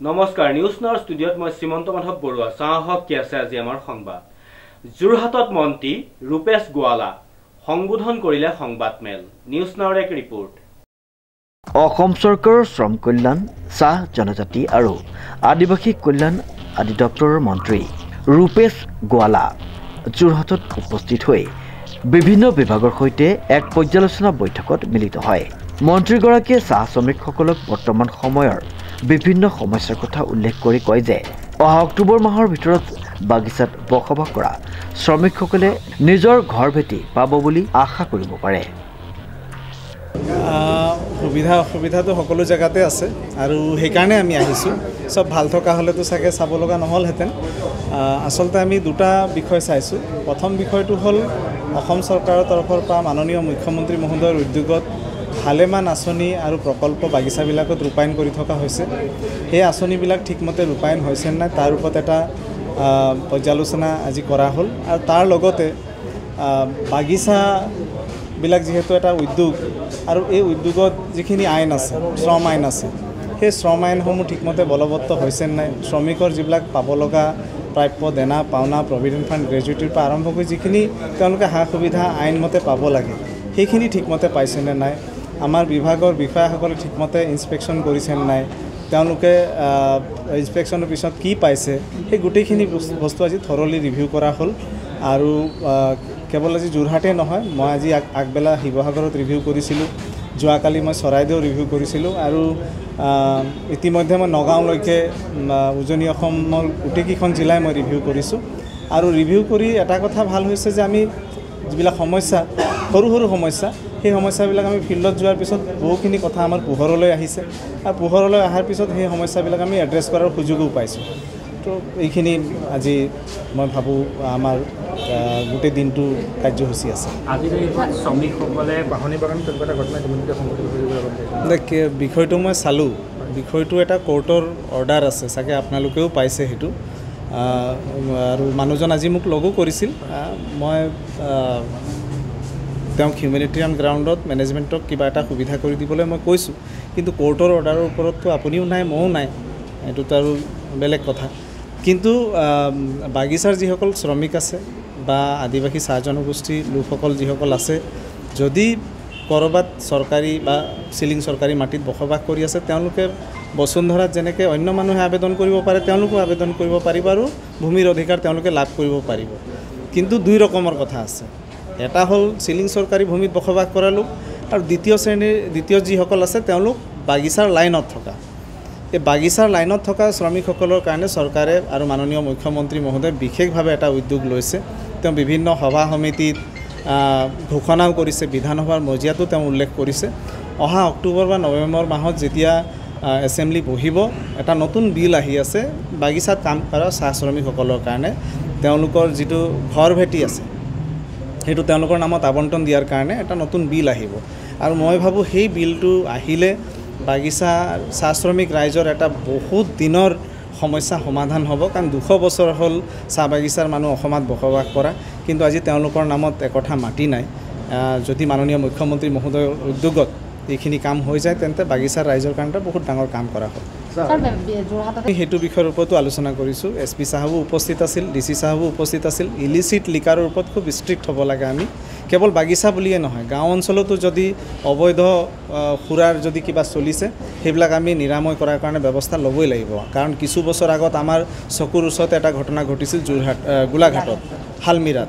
নমস্কাৰ নিউজ নাওৰ ষ্টুডিঅ'ত মই শ্ৰীমন্ত মাধৱ বৰুৱা চাহক কি আছে আজি আমাৰ সংবাদ যোৰহাটত মন্ত্ৰী ৰূপেশ গোৱালা সংবোধন কৰিলে সংবাদমেল নিউজ নাওৰ এক ৰিপৰ্ট অসম চৰকাৰৰ শ্ৰম কল্যাণ চাহ জনজাতি আৰু আদিবাসী কল্যাণ আদি দপ্তৰৰ মন্ত্ৰী ৰূপেশ গোৱালা যোৰহাটত উপস্থিত হৈ বিভিন্ন বিভাগৰ সৈতে এক পৰ্যালোচনা বৈঠকত মিলিত হয় মন্ত্ৰীগৰাকীয়ে চাহ শ্ৰমিকসকলক বৰ্তমান সময়ৰ বিভিন্ন সমস্যাৰ কথা উল্লেখ কৰি কয় যে অহা অক্টোবৰ মাহৰ ভিতৰত বাগিচাত বসবাস কৰা শ্ৰমিকসকলে নিজৰ ঘৰ ভেটি পাব বুলি আশা কৰিব পাৰে সুবিধা অসুবিধাটো সকলো জেগাতে আছে আৰু সেইকাৰণে আমি আহিছোঁ সব ভাল থকা হ'লেতো চাগে চাব লগা নহ'লহেঁতেন আচলতে আমি দুটা বিষয় চাইছোঁ প্ৰথম বিষয়টো হ'ল অসম চৰকাৰৰ তৰফৰ পৰা মাননীয় মুখ্যমন্ত্ৰী মহোদয়ৰ উদ্যোগত ভালেমান আঁচনি আৰু প্ৰকল্প বাগিচাবিলাকত ৰূপায়ণ কৰি থকা হৈছে সেই আঁচনিবিলাক ঠিকমতে ৰূপায়ণ হৈছে নাই তাৰ ওপৰত এটা পৰ্যালোচনা আজি কৰা হ'ল আৰু তাৰ লগতে বাগিচাবিলাক যিহেতু এটা উদ্যোগ আৰু এই উদ্যোগত যিখিনি আইন আছে শ্ৰম আইন আছে সেই শ্ৰম আইনসমূহ ঠিকমতে বলবৎ হৈছে নাই শ্ৰমিকৰ যিবিলাক পাব লগা প্ৰাপ্য দেনা পাওনা প্ৰভিডেণ্ট ফাণ্ড গ্ৰেজুৱেটিৰ পৰা আৰম্ভ কৰি যিখিনি তেওঁলোকে সা সুবিধা আইনমতে পাব লাগে সেইখিনি ঠিকমতে পাইছেনে নাই আমাৰ বিভাগৰ বিষয়াসকলে ঠিকমতে ইনস্পেকশ্যন কৰিছে নাই তেওঁলোকে ইনস্পেকশ্যনৰ পিছত কি পাইছে সেই গোটেইখিনি বস্তু আজি থৰলি ৰিভিউ কৰা হ'ল আৰু কেৱল আজি যোৰহাটেই নহয় মই আজি আগবেলা শিৱসাগৰত ৰিভিউ কৰিছিলোঁ যোৱাকালি মই চৰাইদেউ ৰিভিউ কৰিছিলোঁ আৰু ইতিমধ্যে মই নগাঁওলৈকে উজনি অসমৰ গোটেইকেইখন জিলাই মই ৰিভিউ কৰিছোঁ আৰু ৰিভিউ কৰি এটা কথা ভাল হৈছে যে আমি যিবিলাক সমস্যা সৰু সৰু সমস্যা সেই সমস্যাবিলাক আমি ফিল্ডত যোৱাৰ পিছত বহুখিনি কথা আমাৰ পোহৰলৈ আহিছে আৰু পোহৰলৈ অহাৰ পিছত সেই সমস্যাবিলাক আমি এড্ৰেছ কৰাৰ সুযোগো পাইছোঁ তো এইখিনি আজি মই ভাবোঁ আমাৰ গোটেই দিনটো কাৰ্যসূচী আছে আজি শ্ৰমিকসকলে বাহনী বাগান তেনেকুৱা এটা ঘটনা বিষয়টো মই চালোঁ বিষয়টো এটা কোৰ্টৰ অৰ্ডাৰ আছে চাগে আপোনালোকেও পাইছে সেইটো আৰু মানুহজন আজি মোক লগো কৰিছিল মই তেওঁক হিউমেনিটেৰিয়ান গ্ৰাউণ্ডত মেনেজমেণ্টক কিবা এটা সুবিধা কৰি দিবলৈ মই কৈছোঁ কিন্তু কোৰ্টৰ অৰ্ডাৰৰ ওপৰততো আপুনিও নাই ময়ো নাই এইটোতো আৰু বেলেগ কথা কিন্তু বাগিচাৰ যিসকল শ্ৰমিক আছে বা আদিবাসী চাহ জনগোষ্ঠীৰ লোকসকল যিসকল আছে যদি ক'ৰবাত চৰকাৰী বা চিলিং চৰকাৰী মাটিত বসবাস কৰি আছে তেওঁলোকে বসুন্ধৰাত যেনেকৈ অন্য মানুহে আবেদন কৰিব পাৰে তেওঁলোকো আবেদন কৰিব পাৰিব আৰু ভূমিৰ অধিকাৰ তেওঁলোকে লাভ কৰিব পাৰিব কিন্তু দুই ৰকমৰ কথা আছে এটা হ'ল চিলিং চৰকাৰী ভূমিত বসবাস কৰা লোক আৰু দ্বিতীয় যিসকল আছে তেওঁলোক বাগিচাৰ লাইনত থকা এই বাগিচাৰ লাইনত থকা শ্ৰমিকসকলৰ কাৰণে চৰকাৰে আৰু মাননীয় মুখ্যমন্ত্ৰী মহোদয়ে বিশেষভাৱে এটা উদ্যোগ লৈছে তেওঁ বিভিন্ন সভা সমিতিত ঘোষণাও কৰিছে বিধানসভাৰ মজিয়াতো তেওঁ উল্লেখ কৰিছে অহা অক্টোবৰ বা নৱেম্বৰ মাহত যেতিয়া এছেম্বলি বহিব এটা নতুন বিল আহি আছে বাগিচাত কাম কৰা চাহ শ্ৰমিকসকলৰ কাৰণে তেওঁলোকৰ যিটো ঘৰ ভেটি আছে সেইটো তেওঁলোকৰ নামত আবণ্টন দিয়াৰ কাৰণে এটা নতুন বিল আহিব আৰু মই ভাবোঁ সেই বিলটো আহিলে বাগিচা চাহ শ্ৰমিক ৰাইজৰ এটা বহুত দিনৰ সমস্যা সমাধান হ'ব কাৰণ 200 বছৰ হ'ল চাহ বাগিচাৰ মানুহ অসমত বসবাস কৰা কিন্তু আজি তেওঁলোকৰ নামত একঠা মাটি নাই যদি মাননীয় মুখ্যমন্ত্ৰী মহোদয়ৰ উদ্যোগত এইখিনি কাম হৈ যায় তেন্তে বাগিচাৰ ৰাইজৰ কাৰণে বহুত ডাঙৰ কাম কৰা হ'ল সেইটো বিষয়ৰ ওপৰতো আলোচনা কৰিছোঁ SP চাহাবো উপস্থিত আছিল DC চাহাবো উপস্থিত আছিল ইলিচিট লিকাৰৰ ওপৰত খুব ষ্ট্ৰিক্ট হ'ব লাগে আমি কেৱল বাগিচা বুলিয়ে নহয় গাঁও অঞ্চলতো যদি অবৈধ খুৰাৰ যদি কিবা চলিছে সেইবিলাক আমি নিৰাময় কৰাৰ কাৰণে ব্যৱস্থা ল'বই লাগিব কাৰণ কিছু বছৰ আগত আমাৰ চকুৰ ওচৰতে এটা ঘটনা ঘটিছিল যোৰহাট গোলাঘাটত হালমিৰাত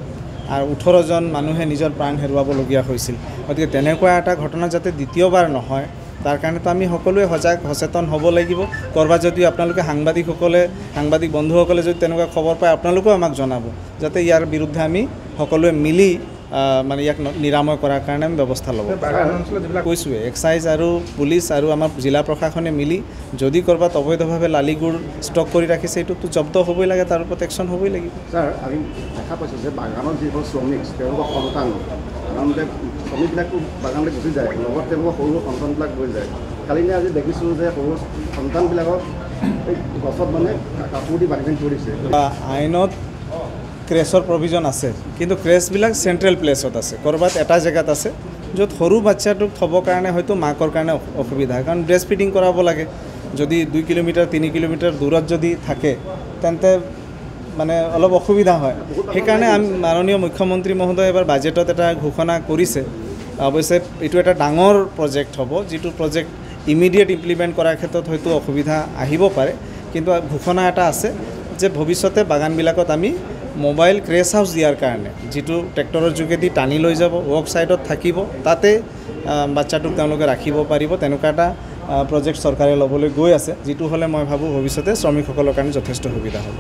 আৰু 18জন মানুহে নিজৰ প্ৰাণ হেৰুৱাবলগীয়া হৈছিল গতিকে তেনেকুৱা এটা ঘটনা যাতে দ্বিতীয়বাৰ নহয় তাৰ কাৰণেতো আমি সকলোৱে সচেতন হ'ব লাগিব কৰবাত যদি আপোনালোকে সাংবাদিক বন্ধুসকলে যদি তেনেকুৱা খবৰ পায় আপোনালোকেও আমাক জনাব যাতে ইয়াৰ বিৰুদ্ধে আমি সকলোৱে মিলি মানে ইয়াক নিৰাময় কৰাৰ কাৰণে আমি ব্যৱস্থা ল'ব কৈছোঁৱে এক্সাইজ আৰু পুলিচ আৰু আমাৰ জিলা প্ৰশাসনে মিলি যদি ক'ৰবাত অবৈধভাৱে লালিগুড় ষ্টক কৰি ৰাখিছে এইটোতো জব্দ হ'বই লাগে তাৰ ওপৰত একশ্যন হ'বই লাগিব ছাৰ আমি দেখা পাইছোঁ যে বাগানত যিবোৰ শ্ৰমিক তেওঁলোকৰ সন্তান সাধাৰণতে শ্ৰমিকবিলাকো বাগানলৈ গুচি যায় লগত তেওঁলোকৰ সৰু সন্তানবিলাক গৈ যায় কালি আজি দেখিছোঁ যে সৰু সন্তানবিলাকক এই গছত মানে কাপোৰ দি বান্ধি কৰিছে আইনত ক্ৰেছৰ প্ৰভিজন আছে কিন্তু ক্ৰেছবিলাক চেণ্ট্ৰেল প্লেচত আছে ক'ৰবাত এটা জেগাত আছে য'ত সৰু বাচ্চাটোক থ'বৰ কাৰণে হয়তো মাকৰ কাৰণে অসুবিধা কাৰণ ব্ৰেষ্ট ফিডিং কৰাব লাগে যদি 2 কিলোমিটাৰ 3 কিলোমিটাৰ দূৰত যদি থাকে তেন্তে মানে অলপ অসুবিধা হয় সেইকাৰণে আমি মাননীয় মুখ্যমন্ত্ৰী মহোদয় এবাৰ বাজেটত এটা ঘোষণা কৰিছে অৱশ্যে এইটো এটা ডাঙৰ প্ৰজেক্ট হ'ব যিটো প্ৰজেক্ট ইমিডিয়েট ইমপ্লিমেণ্ট কৰাৰ ক্ষেত্ৰত হয়তো অসুবিধা আহিব পাৰে কিন্তু ঘোষণা এটা আছে যে ভৱিষ্যতে বাগানবিলাকত আমি মোবাইল ক্ৰেছ হাউচ দিয়াৰ কাৰণে যিটো ট্ৰেক্টৰৰ যোগেদি টানি লৈ যাব ৱৰ্ক ছাইডত থাকিব তাতে বাচ্চাটোক তেওঁলোকে ৰাখিব পাৰিব তেনেকুৱা এটা প্ৰজেক্ট চৰকাৰে ল'বলৈ গৈ আছে যিটো হ'লে মই ভাবোঁ ভৱিষ্যতে শ্ৰমিকসকলৰ কাৰণে যথেষ্ট সুবিধা হ'ব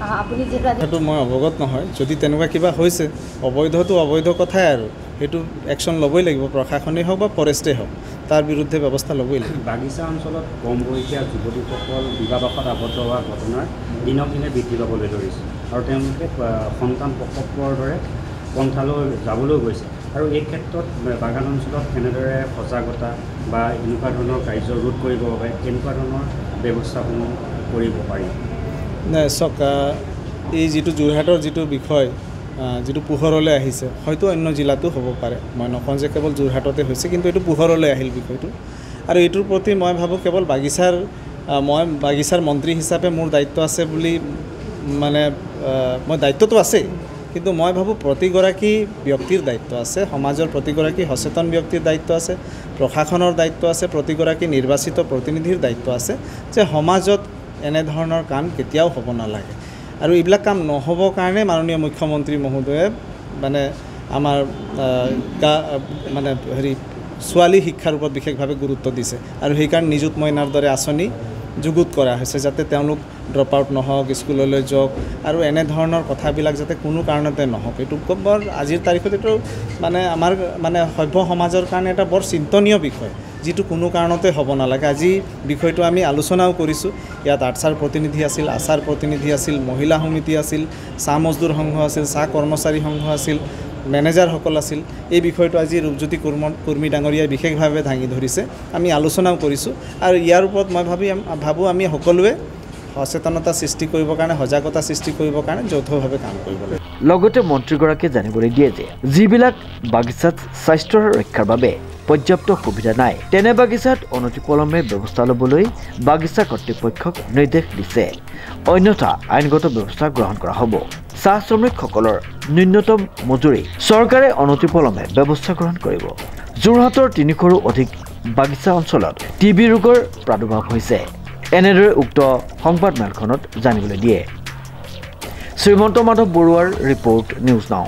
সেইটো মই অৱগত নহয় যদি তেনেকুৱা কিবা হৈছে অবৈধটো অবৈধ কথাই আৰু সেইটো একশ্যন ল'বই লাগিব প্ৰশাসনেই হওক বা ফৰেষ্টেই হওক তাৰ বিৰুদ্ধে ব্যৱস্থা ল'বই লাগিব বাগিচা অঞ্চলত কম বয়সীয়া যুৱতীসকল বিবাহপাশত আবদ্ধ হোৱাৰ ঘটনাৰ দিনক দিনে বৃদ্ধি পাবলৈ ধৰিছে আৰু তেওঁলোকে সন্তান প্ৰসৱৰ দৰে পন্থালৈ যাবলৈ গৈছে আৰু এই ক্ষেত্ৰত বাগান অঞ্চলত কেনেদৰে সজাগতা বা এনেকুৱা ধৰণৰ কাৰ্য ৰোধ কৰিবৰ বাবে কেনেকুৱা ধৰণৰ ব্যৱস্থাসমূহ কৰিব পাৰি নাই চাওক এই যিটো যোৰহাটৰ যিটো বিষয় যিটো পোহৰলৈ আহিছে হয়তো অন্য জিলাতো হ'ব পাৰে মই নকওঁ যে কেৱল যোৰহাটতে হৈছে কিন্তু এইটো পোহৰলৈ আহিল বিষয়টো আৰু এইটোৰ প্ৰতি মই ভাবোঁ কেৱল বাগিচাৰ মন্ত্ৰী হিচাপে মোৰ দায়িত্ব আছে বুলি মানে মই দায়িত্বটো আছেই কিন্তু মই ভাবোঁ প্ৰতিগৰাকী ব্যক্তিৰ দায়িত্ব আছে সমাজৰ প্ৰতিগৰাকী সচেতন ব্যক্তিৰ দায়িত্ব আছে প্ৰশাসনৰ দায়িত্ব আছে প্ৰতিগৰাকী নিৰ্বাচিত প্ৰতিনিধিৰ দায়িত্ব আছে যে সমাজত এনেধৰণৰ কাম কেতিয়াও হ'ব নালাগে আৰু এইবিলাক কাম নহ'বৰ কাৰণে মাননীয় মুখ্যমন্ত্ৰী মহোদয়ে মানে আমাৰ মানে ছোৱালী শিক্ষাৰ ওপৰত বিশেষভাৱে গুৰুত্ব দিছে আৰু সেইকাৰণে নিযুত মইনাৰ দৰে আঁচনি যুগুত কৰা হৈছে যাতে তেওঁলোক ড্ৰপ আউট নহওক স্কুললৈ যাওক আৰু এনেধৰণৰ কথাবিলাক যাতে কোনো কাৰণতে নহওক এইটো বৰ আজিৰ তাৰিখত এইটো মানে আমাৰ মানে সভ্য সমাজৰ কাৰণে এটা বৰ চিন্তনীয় বিষয় যিটো কোনো কাৰণতে হ'ব নালাগে আজি বিষয়টো আমি আলোচনাও কৰিছোঁ ইয়াত আৰ্টছাৰ প্ৰতিনিধি আছিল আচাৰ প্ৰতিনিধি আছিল মহিলা সমিতি আছিল চাহ মজদুৰ সংঘ আছিল চাহ কৰ্মচাৰী সংঘ আছিল মেনেজাৰসকল আছিল এই বিষয়টো আজি ৰূপজ্যোতি কৰ্মী ডাঙৰীয়াই বিশেষভাৱে দাঙি ধৰিছে আমি আলোচনাও কৰিছোঁ আৰু ইয়াৰ ওপৰত মই ভাবোঁ আমি সকলোৱে সচেতনতা সৃষ্টি কৰিবৰ কাৰণে সজাগতা সৃষ্টি কৰিবৰ কাৰণে যৌথভাৱে কাম কৰিব লাগে লগতে মন্ত্ৰীগৰাকীয়ে জানিবলৈ দিয়ে যে যিবিলাক বাগিচাত স্বাস্থ্যৰ ৰক্ষাৰ বাবে পৰ্যাপ্ত সুবিধা নাই তেনে বাগিচাত অনতিপলমে ব্যৱস্থা ল'বলৈ বাগিচা কৰ্তৃপক্ষক নিৰ্দেশ দিছে অন্যথা আইনগত ব্যৱস্থা গ্ৰহণ কৰা হ'ব চাহ শ্ৰমিকসকলৰ ন্যূনতম মজুৰি চৰকাৰে অনতিপলমে ব্যৱস্থা গ্ৰহণ কৰিব যোৰহাটৰ 300ৰো অধিক বাগিচা অঞ্চলত টিবি ৰোগৰ প্ৰাদুৰ্ভাৱ হৈছে এনেদৰে উক্ত সংবাদমেলখনত জানিবলৈ দিয়ে শ্ৰীমন্ত মাধৱ বৰুৱাৰ ৰিপৰ্ট নিউজ নাও